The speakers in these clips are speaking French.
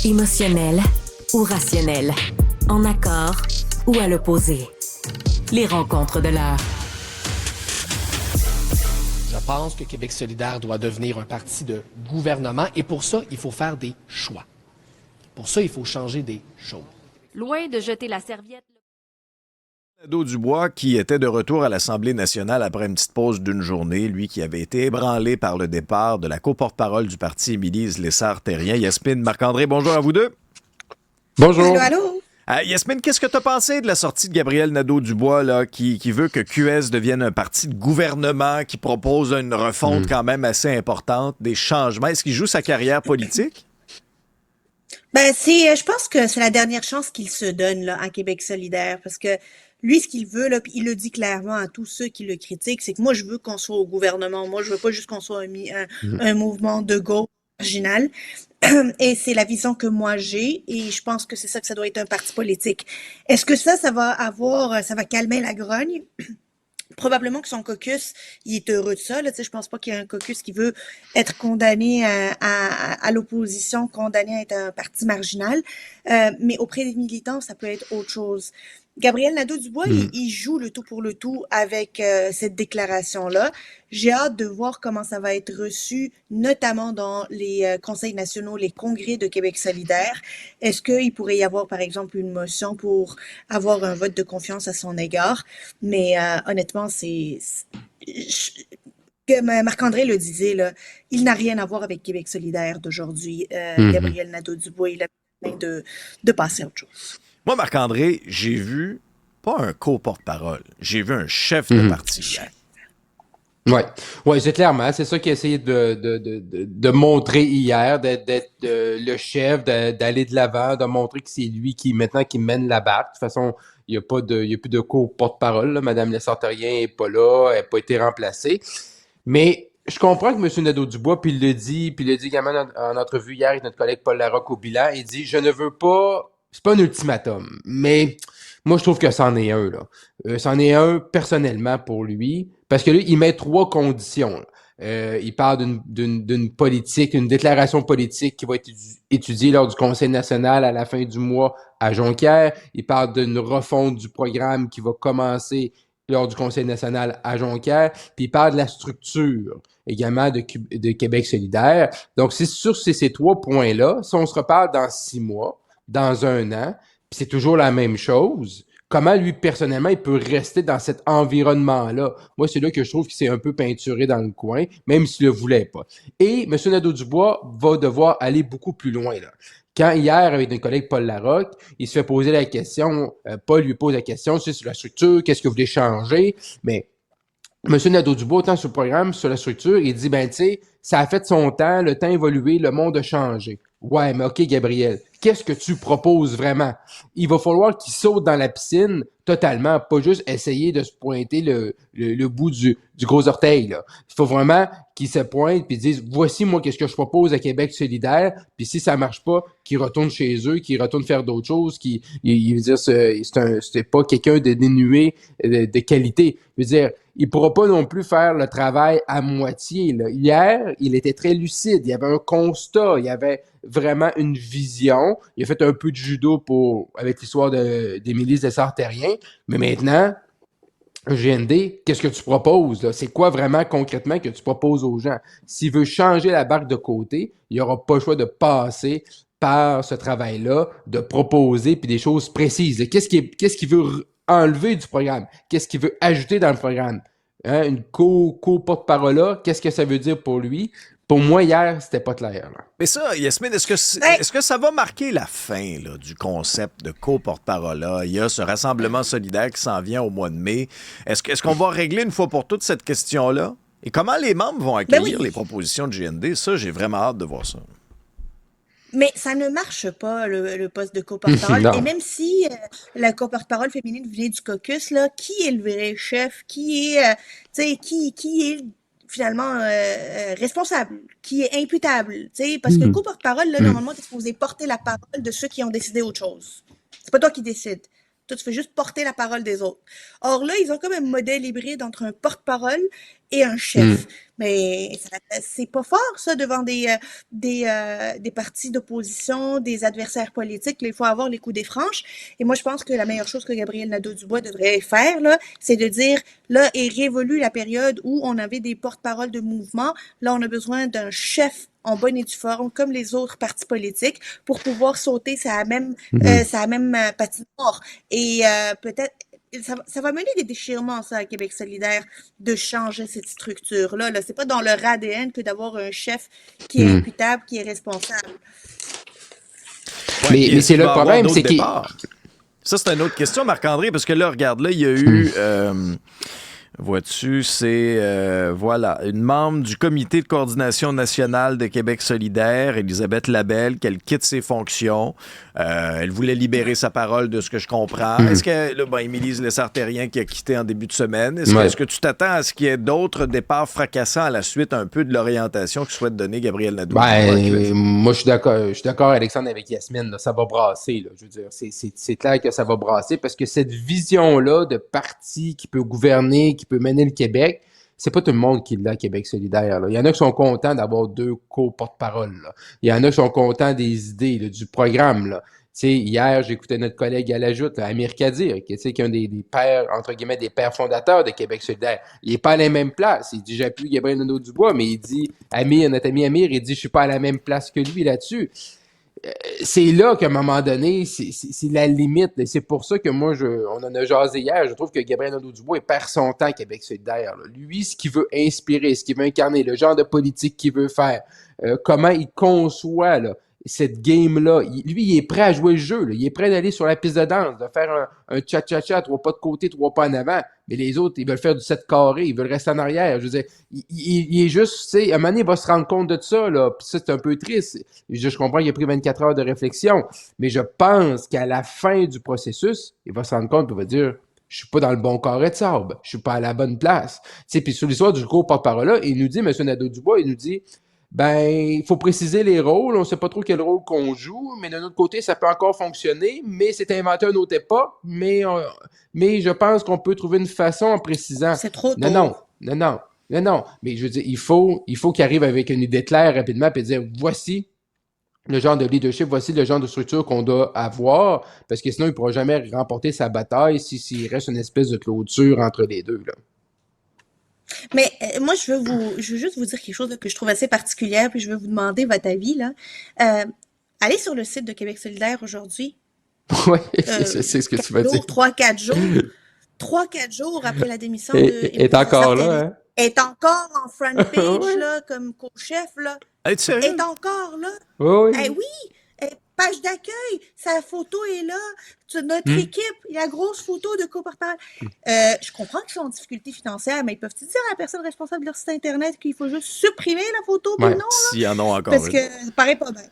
Émotionnel ou rationnel, en accord ou à l'opposé. Les rencontres de l'heure. Je pense que Québec solidaire doit devenir un parti de gouvernement et pour ça, il faut faire des choix. Pour ça, il faut changer des choses. Loin de jeter la serviette. Nadeau-Dubois, qui était de retour à l'Assemblée nationale après une petite pause d'une journée, lui qui avait été ébranlé par le départ de la co-porte-parole du parti, Émilie Lessard-Terrien. Yasmine, Marc-André, bonjour à vous deux. Bonjour. Allô? Yasmine, qu'est-ce que tu as pensé de la sortie de Gabriel Nadeau-Dubois, là, qui veut que QS devienne un parti de gouvernement, qui propose une refonte quand même assez importante, des changements? Est-ce qu'il joue sa carrière politique? Je pense que c'est la dernière chance qu'il se donne là, à Québec solidaire parce que lui, ce qu'il veut, là, puis il le dit clairement à tous ceux qui le critiquent, c'est que moi, je veux qu'on soit au gouvernement. Moi, je veux pas juste qu'on soit un mouvement de gauche marginal. Et c'est la vision que moi j'ai, et je pense que c'est ça que ça doit être un parti politique. Est-ce que ça va calmer la grogne? Probablement que son caucus, il est heureux de ça. Là, je pense pas qu'il y a un caucus qui veut être condamné à l'opposition, condamné à être un parti marginal. Mais auprès des militants, ça peut être autre chose. Gabriel Nadeau-Dubois, il joue le tout pour le tout avec cette déclaration-là. J'ai hâte de voir comment ça va être reçu, notamment dans les conseils nationaux, les congrès de Québec solidaire. Est-ce qu'il pourrait y avoir, par exemple, une motion pour avoir un vote de confiance à son égard? Mais honnêtement, comme Marc-André le disait, là, il n'a rien à voir avec Québec solidaire d'aujourd'hui. Gabriel Nadeau-Dubois, il a besoin de passer à autre chose. Moi, Marc-André, j'ai vu pas un co-porte-parole, j'ai vu un chef de parti hier. Ouais, c'est clairement, c'est ça qu'il a essayé de montrer hier, d'être le chef, d'aller de l'avant, de montrer que c'est lui qui mène la barque. De toute façon, il y a plus de co-porte-parole, là. Madame Lessard-Terrien est pas là, elle n'a pas été remplacée. Mais je comprends que M. Nadeau-Dubois, puis il le dit également en entrevue hier avec notre collègue Paul Larocque au bilan, il dit « Je ne veux pas... » C'est pas un ultimatum, mais moi, je trouve que c'en est un, là. C'en est un, personnellement, pour lui, parce que là, il met 3 conditions, là. Il parle d'une politique, une déclaration politique qui va être étudiée lors du Conseil national à la fin du mois à Jonquière. Il parle d'une refonte du programme qui va commencer lors du Conseil national à Jonquière. Puis il parle de la structure également de Québec solidaire. Donc, c'est sur ces 3 points-là. Si on se reparle dans 6 mois, dans 1 an, puis c'est toujours la même chose, comment lui, personnellement, il peut rester dans cet environnement-là? Moi, c'est là que je trouve qu'il s'est un peu peinturé dans le coin, même s'il le voulait pas. Et M. Nadeau-Dubois va devoir aller beaucoup plus loin, là. Quand hier, avec notre collègue Paul Larocque, il se fait poser la question, Paul lui pose la question, c'est sur la structure, qu'est-ce que vous voulez changer? Mais M. Nadeau-Dubois, autant sur le programme, sur la structure, il dit, tu sais, ça a fait son temps, le temps a évolué, le monde a changé. Ouais, mais OK, Gabriel, qu'est-ce que tu proposes vraiment? Il va falloir qu'il saute dans la piscine totalement, pas juste essayer de se pointer le bout du gros orteil, là. Il faut vraiment qu'il se pointe puis dise, voici, moi, qu'est-ce que je propose à Québec solidaire, puis si ça marche pas, qu'il retourne chez eux, qu'il retourne faire d'autres choses, il veut dire, c'est pas quelqu'un de dénué de qualité. Je veux dire, il pourra pas non plus faire le travail à moitié, là. Hier, il était très lucide, il y avait un constat, il y avait vraiment une vision. Il a fait un peu de judo avec l'histoire d'Émilie Lessard-Terrien, mais maintenant, GND, qu'est-ce que tu proposes, là? C'est quoi vraiment concrètement que tu proposes aux gens? S'il veut changer la barque de côté, il n'y aura pas le choix de passer par ce travail-là, de proposer puis des choses précises. Qu'est-ce qu'il veut enlever du programme? Qu'est-ce qu'il veut ajouter dans le programme? Hein? Une co-porte-parole-là, qu'est-ce que ça veut dire pour lui? Pour moi, hier, c'était pas clair, là. Mais ça, Yasmine, est-ce que ça va marquer la fin là, du concept de co-porte-parole-là? Il y a ce rassemblement solidaire qui s'en vient au mois de mai. Est-ce qu'on va régler une fois pour toutes cette question-là? Et comment les membres vont accueillir les propositions de GND? Ça, j'ai vraiment hâte de voir ça. Mais ça ne marche pas, le poste de co-porte-parole. Et même si la co-porte-parole féminine venait du caucus, là, qui est le vrai chef? Qui est finalement responsable, qui est imputable, parce que le co-porte-parole, là, normalement, t'es supposé porter la parole de ceux qui ont décidé autre chose. C'est pas toi qui décides. Toi, tu fais juste porter la parole des autres. Or là, ils ont comme un modèle hybride entre un porte-parole et un chef. Mais c'est pas fort, ça, devant des partis d'opposition, des adversaires politiques. Là, il faut avoir les coups des franches. Et moi, je pense que la meilleure chose que Gabriel Nadeau-Dubois devrait faire, là, c'est de dire, là, est révolue la période où on avait des porte-paroles de mouvement. Là, on a besoin d'un chef en bonne et due forme, comme les autres partis politiques, pour pouvoir sauter sa même patinoire. Et peut-être, ça va mener des déchirements, ça, à Québec solidaire, de changer cette structure-là. Là. C'est pas dans leur ADN que d'avoir un chef qui est imputable, qui est responsable. Ouais, Mais c'est le problème, c'est qu'il... Ça, c'est une autre question, Marc-André, parce que là, regarde, là, il y a eu... vois-tu, c'est voilà, une membre du comité de coordination nationale de Québec solidaire, Elisabeth Labelle, qu'elle quitte ses fonctions. Elle voulait libérer sa parole, de ce que je comprends. Est-ce que, là, Émilie Lessard-Terrien qui a quitté en début de semaine, est-ce que tu t'attends à ce qu'il y ait d'autres départs fracassants à la suite un peu de l'orientation que souhaite donner Gabriel Nadeau? Moi, je suis d'accord, Alexandre, avec Yasmine, là, ça va brasser. Là, je veux dire, c'est clair que ça va brasser parce que cette vision-là de parti qui peut gouverner, qui peut mener le Québec, c'est pas tout le monde qui l'a à Québec solidaire. Là. Il y en a qui sont contents d'avoir 2 co-porte-parole. Là. Il y en a qui sont contents des idées, là, du programme. Là. Hier, j'écoutais notre collègue à l'ajoute, Amir Kadir, qui est un des pères, entre guillemets, des pères fondateurs de Québec solidaire. Il n'est pas à la même place. Il dit, j'appuie Gabriel Nadeau-Dubois, mais il dit, notre ami Amir, il dit, je suis pas à la même place que lui là-dessus. C'est là qu'à un moment donné, c'est la limite. Et c'est pour ça que moi, on en a jasé hier, je trouve que Gabriel Nadeau-Dubois perd son temps à Québec solidaire. Là. Lui, ce qu'il veut inspirer, ce qu'il veut incarner, le genre de politique qu'il veut faire, comment il conçoit là, cette game-là. Lui, il est prêt à jouer le jeu. Là. Il est prêt d'aller sur la piste de danse, de faire un cha-cha-cha, 3 pas de côté, 3 pas en avant. Mais les autres, ils veulent faire du 7 carré, ils veulent rester en arrière. Je veux dire, il est juste, tu sais, à un moment donné, il va se rendre compte de ça, là. Puis ça, c'est un peu triste. Je comprends qu'il a pris 24 heures de réflexion. Mais je pense qu'à la fin du processus, il va se rendre compte et il va dire, je suis pas dans le bon carré de sable. Je suis pas à la bonne place. Tu sais, puis sur l'histoire du gros porte-parole-là, il nous dit, M. Nadeau-Dubois, il nous dit, il faut préciser les rôles. On ne sait pas trop quel rôle qu'on joue, mais d'un autre côté, ça peut encore fonctionner, mais c'est inventé à une autre époque, mais je pense qu'on peut trouver une façon en précisant. C'est trop tôt. Non. Mais je veux dire, il faut qu'il arrive avec une idée claire rapidement et dire, voici le genre de leadership, voici le genre de structure qu'on doit avoir, parce que sinon, il ne pourra jamais remporter sa bataille s'il reste une espèce de clôture entre les deux, là. Mais moi, je veux juste vous dire quelque chose là, que je trouve assez particulière, puis je veux vous demander votre avis. Là. Allez sur le site de Québec solidaire aujourd'hui. Oui, c'est ce que tu vas dire. 3-4 jours. 3-4 jours après la démission de... est encore là, hein? Est encore en front page, là, comme co-chef, là. Es-tu sérieux? Est encore là. Oui. Oui! Page d'accueil, sa photo est là, notre équipe, la grosse photo de co-porte-parole. Je comprends qu'ils sont en difficulté financière, mais ils peuvent dire à la personne responsable de leur site Internet qu'il faut juste supprimer la photo, puis non, là? S'il y en a encore. Parce que ça paraît pas bien.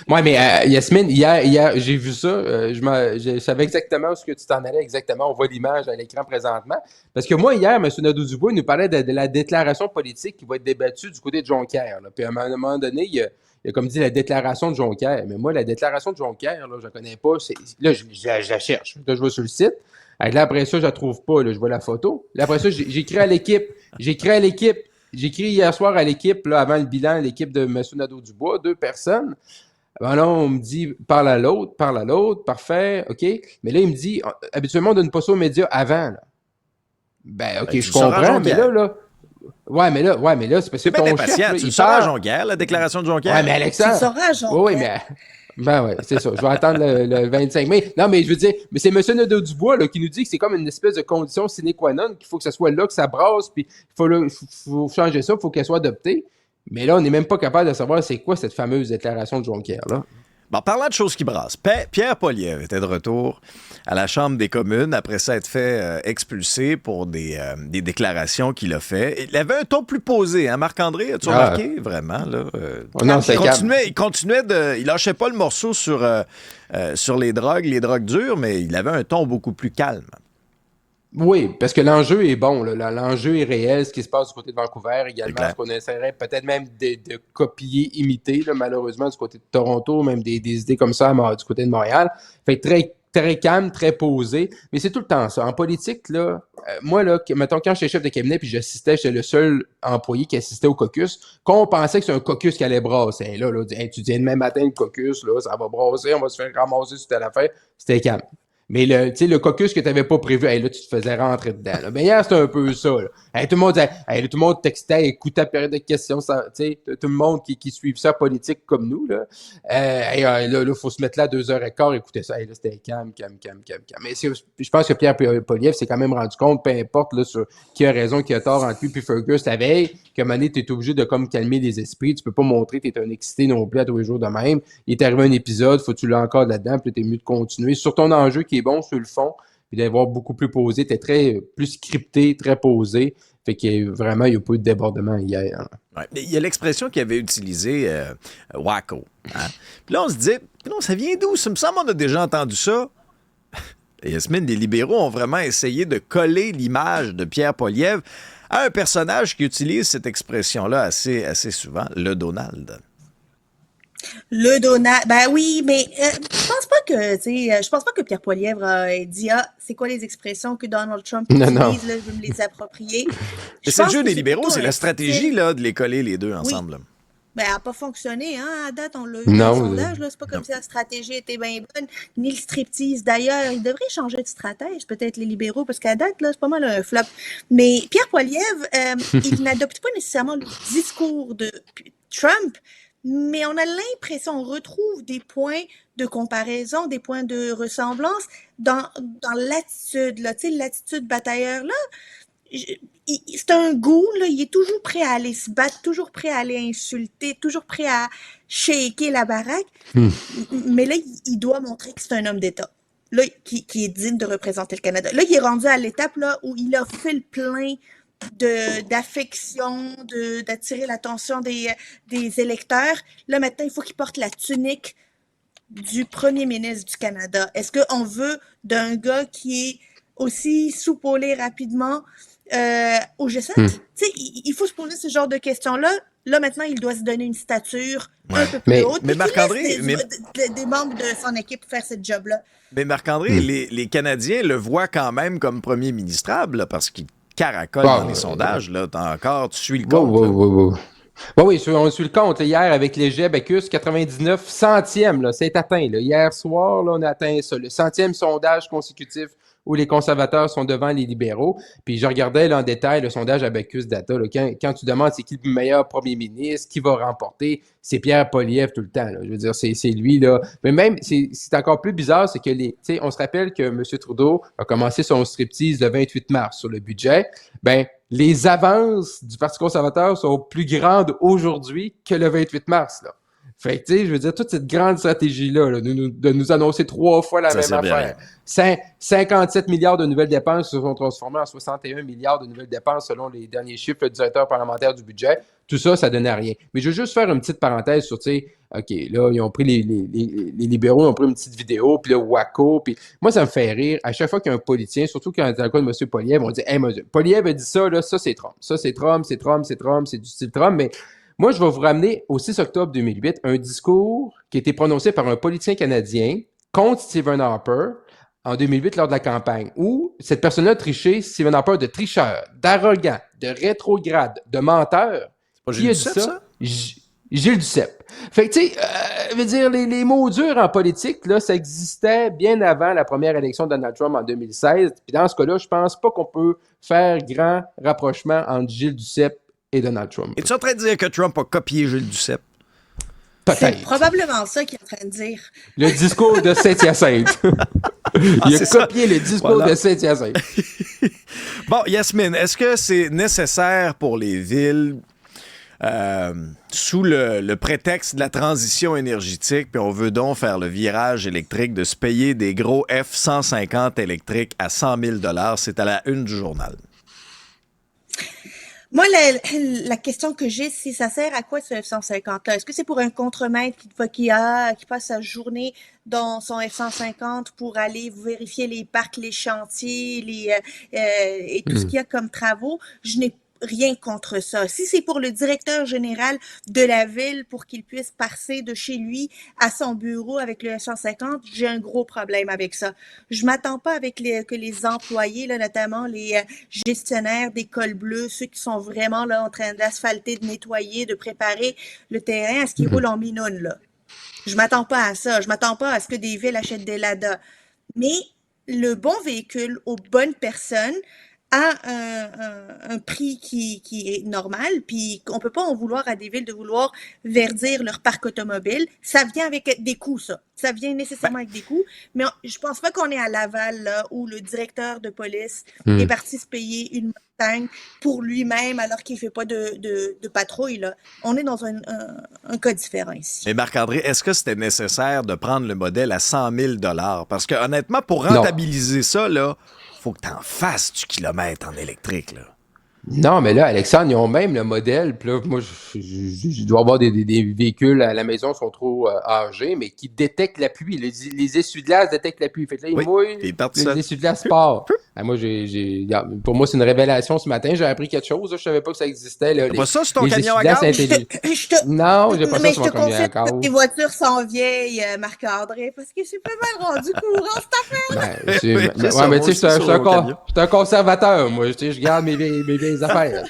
Oui, mais Yasmine, hier j'ai vu ça. Je savais exactement où ce que tu t'en allais exactement. On voit l'image à l'écran présentement. Parce que moi, hier, M. Nadeau-Dubois nous parlait de la déclaration politique qui va être débattue du côté de Jonquière. Là. Puis à un moment donné, il a comme dit la déclaration de Jonquière. Mais moi, la déclaration de Jonquière, là, je la connais pas. Là, je la cherche. Là, je vais sur le site. Là, après ça, je la trouve pas. Là, je vois la photo. Là, après ça, j'écris à l'équipe. J'écris hier soir à l'équipe, là, avant le bilan, l'équipe de M. Nadeau-Dubois, 2 personnes. Ben là, on me dit, parle à l'autre, parfait, OK. Mais là, il me dit, habituellement, on donne pas ça aux médias avant, là. Ben, OK, je comprends, mais là... Ouais, mais là, c'est parce que ton chef, là, tu sauras à Jonquière, la déclaration de Jonquière? Ouais, mais Alexandre... Tu sauras à Jonquière. Oui, mais... Ben ouais, c'est ça. Je vais attendre le 25 mai. Non, mais je veux dire, mais c'est M. Nadeau-Dubois là, qui nous dit que c'est comme une espèce de condition sine qua non, qu'il faut que ce soit là que ça brasse, puis il faut changer ça, il faut qu'elle soit adoptée. Mais là, on n'est même pas capable de savoir c'est quoi cette fameuse déclaration de Jonquière, là. Bon, parlant de choses qui brassent, Pierre Poilievre était de retour à la Chambre des communes après s'être fait expulser pour des déclarations qu'il a fait. Il avait un ton plus posé, hein, Marc-André? As-tu remarqué? Vraiment, là. Non, il lâchait pas le morceau sur les drogues dures, mais il avait un ton beaucoup plus calme. Oui, parce que l'enjeu est bon, là. L'enjeu est réel, ce qui se passe du côté de Vancouver également, ce qu'on essaierait peut-être même de copier, imiter, là, malheureusement, du côté de Toronto, même des idées comme ça du côté de Montréal. Fait très, très calme, très posé, mais c'est tout le temps ça. En politique, là, moi, là, mettons, quand j'étais chef de cabinet puis j'étais le seul employé qui assistait au caucus, quand on pensait que c'est un caucus qui allait brasser, là, hey, tu dis demain matin le caucus, là, ça va brasser, on va se faire ramasser sur telle affaire, c'était calme. Mais le caucus que tu n'avais pas prévu, hey, là, tu te faisais rentrer dedans. Là. Mais hier, c'était un peu ça. Là. Hey, tout le monde textait, écoutait la période de questions. Tout le monde qui suit ça politique comme nous. Là, là, faut se mettre là à 2h15, écouter ça. Hey, là, c'était calme. Mais je pense que Pierre Poilievre s'est quand même rendu compte, peu importe là, sur qui a raison, qui a tort entre lui et Fergus la veille, qu'à un moment donné, tu es obligé de comme calmer les esprits. Tu peux pas montrer que tu es un excité non plus à tous les jours de même. Il est arrivé un épisode, faut que tu l'as encore là-dedans, puis tu es mieux de continuer. Sur ton enjeu qui est bon sur le fond, puis d'avoir beaucoup plus posé, t'es plus scripté, très posé. Fait qu'il vraiment, il n'y a pas eu de débordement hier. Hein. Ouais. Il y a l'expression qu'il avait utilisée, wacko. Hein? Puis là, on se dit, non, ça vient d'où? Ça me semble qu'on a déjà entendu ça. Et Yasmine, les libéraux ont vraiment essayé de coller l'image de Pierre Poilievre à un personnage qui utilise cette expression-là assez souvent, le Donald. Le Donald, ben oui, mais je pense pas que Pierre Poilievre a dit c'est quoi les expressions que Donald Trump utilise, là, je veux me les approprier. C'est le jeu des libéraux, c'est la stratégie là de les coller les deux ensemble. Oui. Ben, elle n'a pas fonctionné, hein, à date, on l'a eu dans le sondage, là, c'est pas comme si la stratégie était bien bonne, ni le striptease. D'ailleurs, ils devraient changer de stratège, peut-être les libéraux, parce qu'à date, là, c'est pas mal un flop. Mais Pierre Poilievre, il n'adopte pas nécessairement le discours de Trump, mais on a l'impression, on retrouve des points de comparaison, des points de ressemblance dans l'attitude, là, tu sais, l'attitude batailleur, là. C'est un goût, là, il est toujours prêt à aller se battre, toujours prêt à aller insulter, toujours prêt à shaker la baraque. Mais là, il doit montrer que c'est un homme d'État, là, qui est digne de représenter le Canada. Là, il est rendu à l'étape là où il a fait le plein d'affection, d'attirer l'attention des électeurs. Là, maintenant, il faut qu'il porte la tunique du premier ministre du Canada. Est-ce qu'on veut d'un gars qui est aussi soupolé rapidement au G7? Tu sais, il faut se poser ce genre de questions-là. Là, maintenant, il doit se donner une stature un peu plus haute. Mais Marc-André... Des membres de son équipe faire ce job-là. Mais Marc-André, les Canadiens le voient quand même comme premier ministrable, parce qu'il caracole dans les sondages. Là, tu suis le compte. Oui, on suit le compte. Hier, avec les Abacus, 99 centièmes, là, c'est atteint. Là. Hier soir, là, on a atteint ça. Le 100e sondage consécutif où les conservateurs sont devant les libéraux. Puis je regardais là, en détail le sondage Abacus Data. Là, quand tu demandes c'est qui le meilleur premier ministre, qui va remporter, c'est Pierre Poilievre tout le temps. Là. Je veux dire, c'est lui. Là. Mais même, c'est encore plus bizarre, c'est que on se rappelle que M. Trudeau a commencé son striptease le 28 mars sur le budget. Ben, les avances du Parti conservateur sont plus grandes aujourd'hui que le 28 mars. Là. Fait que, tu sais, je veux dire, toute cette grande stratégie-là, là, de nous annoncer 3 fois la même affaire. 57 milliards de nouvelles dépenses se sont transformées en 61 milliards de nouvelles dépenses selon les derniers chiffres du directeur parlementaire du budget. Tout ça, ça donnait rien. Mais je veux juste faire une petite parenthèse sur, tu sais, OK, là, ils ont pris les libéraux, ils ont pris une petite vidéo, puis là, wacko, puis moi, ça me fait rire. À chaque fois qu'il y a un politicien, surtout quand c'est le cas de M. Poilievre, on dit « Hey, Poilievre a dit ça, là, ça, c'est Trump. Ça, c'est Trump, c'est du style Trump. » Mais moi, je vais vous ramener au 6 octobre 2008 un discours qui a été prononcé par un politicien canadien contre Stephen Harper en 2008 lors de la campagne, où cette personne-là a triché Stephen Harper de tricheur, d'arrogant, de rétrograde, de menteur. C'est pas Gilles Duceppe, ça? Gilles Duceppe. Fait que, tu sais, je veux dire, les mots durs en politique, là, ça existait bien avant la première élection de Donald Trump en 2016. Puis dans ce cas-là, je pense pas qu'on peut faire grand rapprochement entre Gilles Duceppe et Donald Trump. Es-tu en train de dire que Trump a copié Gilles Duceppe? C'est probablement ça qu'il est en train de dire. Le discours de Saint-Hyacinthe. Il a copié le discours de Saint-Hyacinthe. Bon, Yasmine, est-ce que c'est nécessaire pour les villes, sous le prétexte de la transition énergétique, puis on veut donc faire le virage électrique, de se payer des gros F-150 électriques à 100 000 $? C'est à la une du journal. Moi, la question que j'ai, c'est ça sert à quoi ce F-150-là? Est-ce que c'est pour un contremaître qui passe sa journée dans son F-150 pour aller vérifier les parcs, les chantiers, et tout ce qu'il y a comme travaux? Je n'ai rien contre ça. Si c'est pour le directeur général de la ville pour qu'il puisse passer de chez lui à son bureau avec le 150, j'ai un gros problème avec ça. Je m'attends pas que les employés, là, notamment les gestionnaires des cols bleus, ceux qui sont vraiment là en train d'asphalter, de nettoyer, de préparer le terrain, à ce qu'ils roulent en minoune, là. Je m'attends pas à ça. Je m'attends pas à ce que des villes achètent des Lada. Mais le bon véhicule aux bonnes personnes a un prix qui est normal, puis on peut pas en vouloir à des villes de vouloir verdir leur parc automobile. Ça vient avec des coûts, ça. Ça vient nécessairement avec des coûts, mais je pense pas qu'on est à Laval, là, où le directeur de police est parti se payer une montagne pour lui-même alors qu'il fait pas de patrouille, là. On est dans un cas différent ici. Mais Marc-André, est-ce que c'était nécessaire de prendre le modèle à 100 000 $? Parce que honnêtement, pour rentabiliser ça, là, faut que tu en fasses du kilomètre en électrique, là. Non, mais là, Alexandre, ils ont même le modèle. Puis là, moi, je dois avoir des véhicules à la maison qui sont trop âgés, mais qui détectent la pluie. Les essuie-glaces détectent la pluie. Fait que là, ils mouillent, les essuie-glaces partent. Moi, pour moi, c'est une révélation ce matin. J'ai appris quelque chose. Je savais pas que ça existait. Là, pas ça sur ton camion à gaz? Non, j'ai pas ça sur mon camion à gaz. Les voitures sont vieilles, Marc-André, parce que c'est pas mal rendu courant, cette affaire-là. Mais tu sais, je suis un conservateur, moi. Je garde mes vieilles affaires.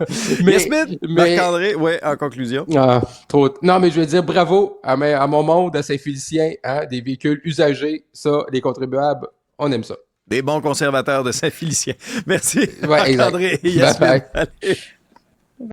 Smith, Marc-André, en conclusion. Non, mais je veux dire bravo à mon monde, à Saint-Félicien, hein, des véhicules usagés. Ça, les contribuables, on aime ça. Des bons conservateurs de Saint-Félicien. Merci, Ouais, Marc-André et Yasmine. Bye.